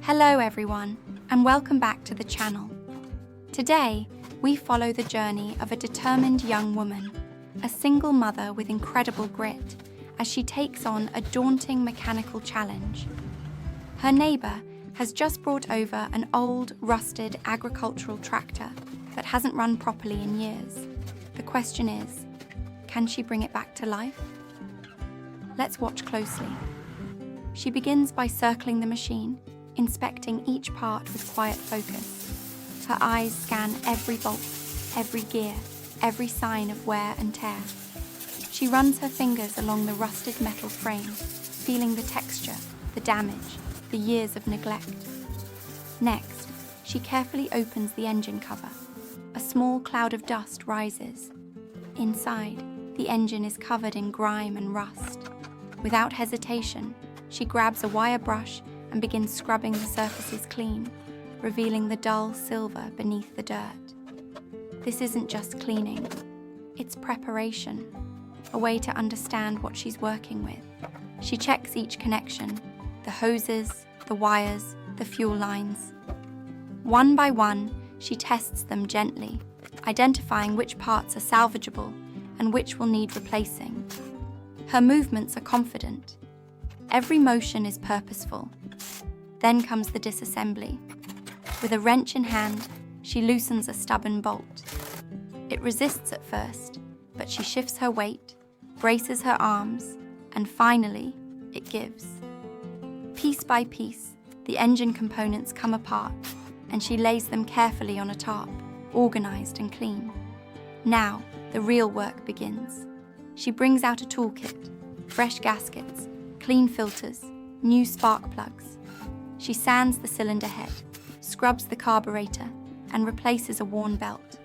Hello everyone, and welcome back to the channel. Today, we follow the journey of a determined young woman, a single mother with incredible grit, as she takes on a daunting mechanical challenge. Her neighbour has just brought over an old, rusted agricultural tractor that hasn't run properly in years. The question is, can she bring it back to life? Let's watch closely. She begins by circling the machine, inspecting each part with quiet focus. Her eyes scan every bolt, every gear, every sign of wear and tear. She runs her fingers along the rusted metal frame, feeling the texture, the damage, the years of neglect. Next, she carefully opens the engine cover. A small cloud of dust rises. Inside, the engine is covered in grime and rust. Without hesitation, she grabs a wire brush and begins scrubbing the surfaces clean, revealing the dull silver beneath the dirt. This isn't just cleaning, it's preparation, a way to understand what she's working with. She checks each connection, the hoses, the wires, the fuel lines. One by one, she tests them gently, identifying which parts are salvageable and which will need replacing. Her movements are confident. Every motion is purposeful. Then comes the disassembly. With a wrench in hand, she loosens a stubborn bolt. It resists at first, but she shifts her weight, braces her arms, and finally, it gives. Piece by piece, the engine components come apart, and she lays them carefully on a tarp, organized and clean. Now, the real work begins. She brings out a toolkit, fresh gaskets, clean filters, new spark plugs. She sands the cylinder head, scrubs the carburetor, and replaces a worn belt.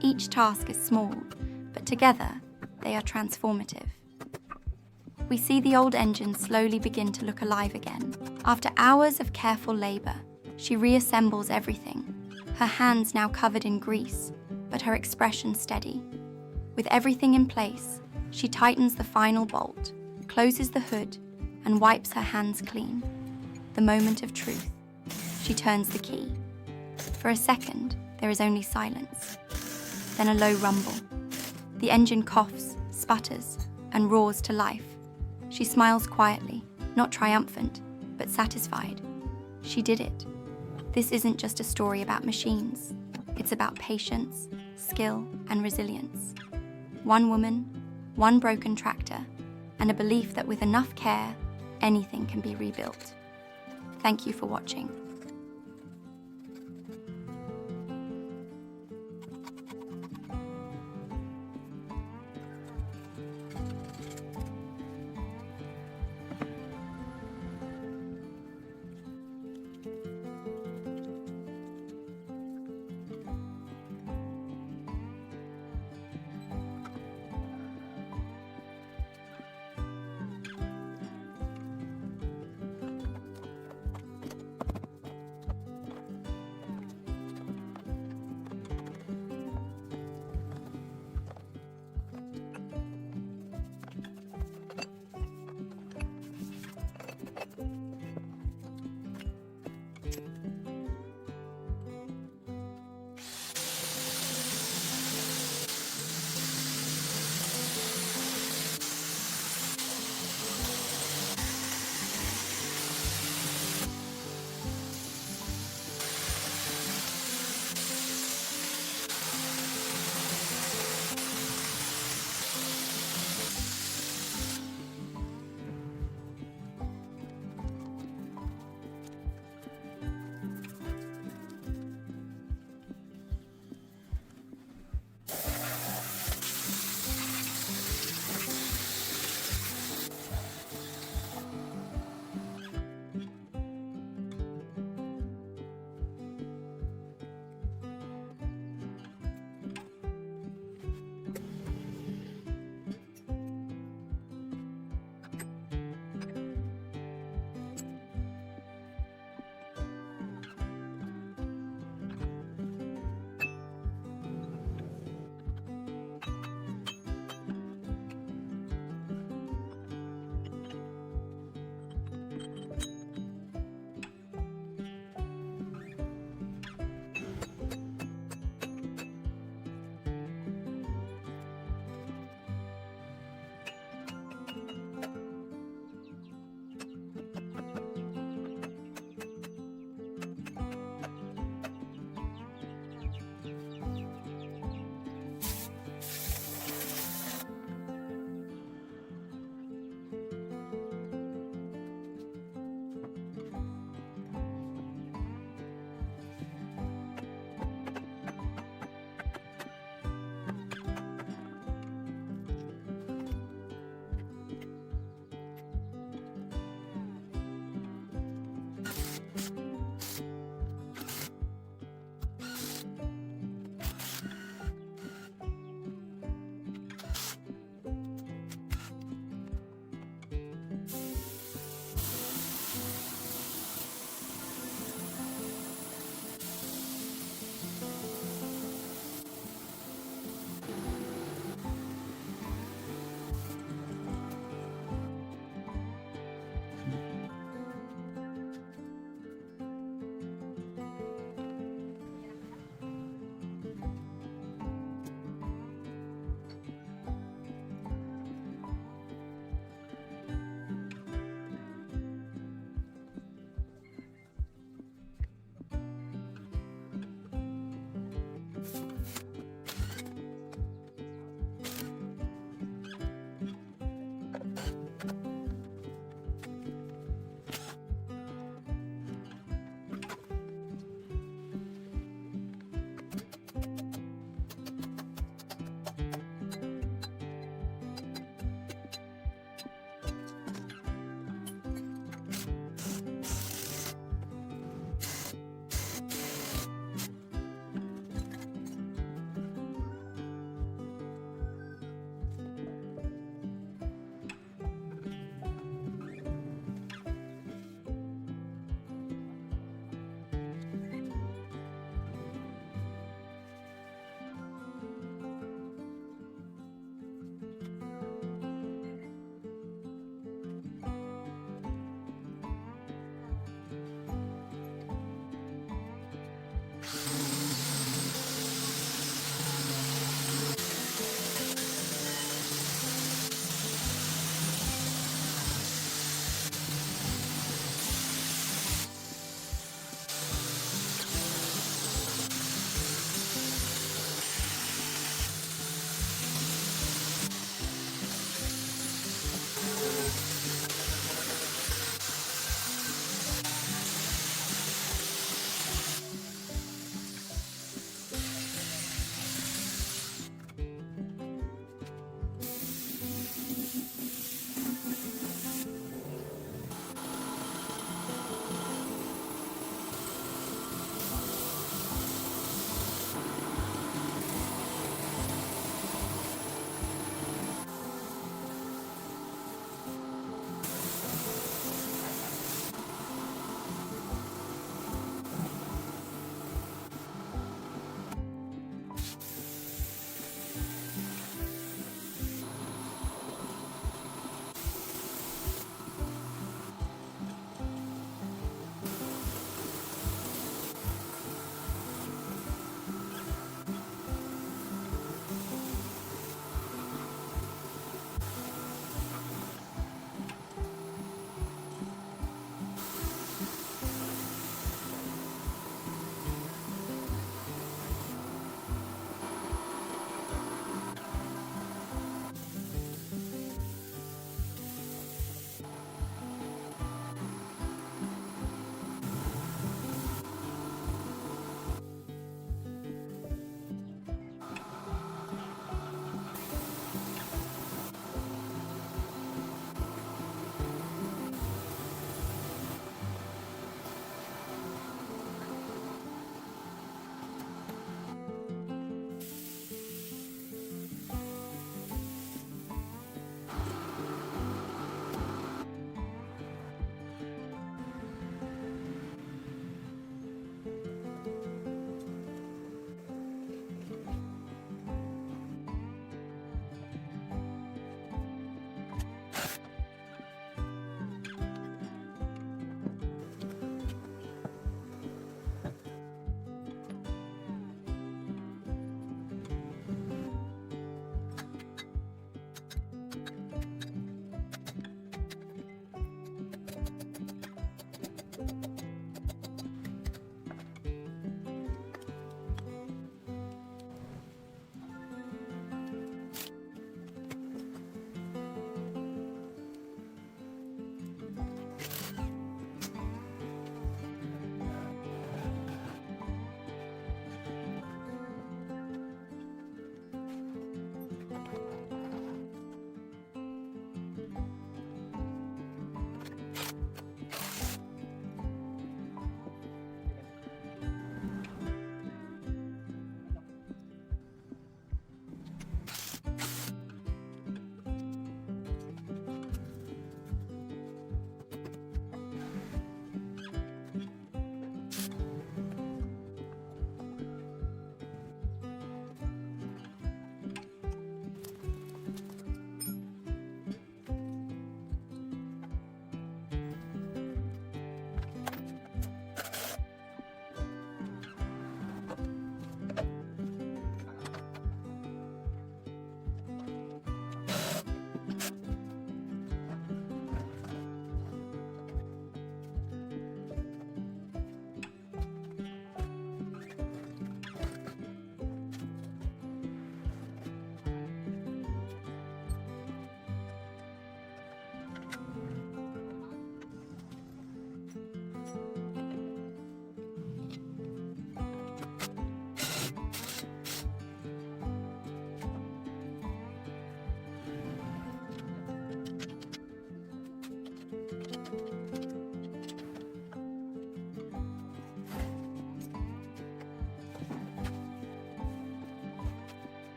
Each task is small, but together, they are transformative. We see the old engine slowly begin to look alive again. After hours of careful labor, she reassembles everything, her hands now covered in grease, but her expression steady. With everything in place, she tightens the final bolt, closes the hood, and wipes her hands clean. The moment of truth. She turns the key. For a second, there is only silence. Then a low rumble. The engine coughs, sputters, and roars to life. She smiles quietly, not triumphant, but satisfied. She did it. This isn't just a story about machines. It's about patience, skill, and resilience. One woman, one broken tractor, and a belief that with enough care, anything can be rebuilt. Thank you for watching.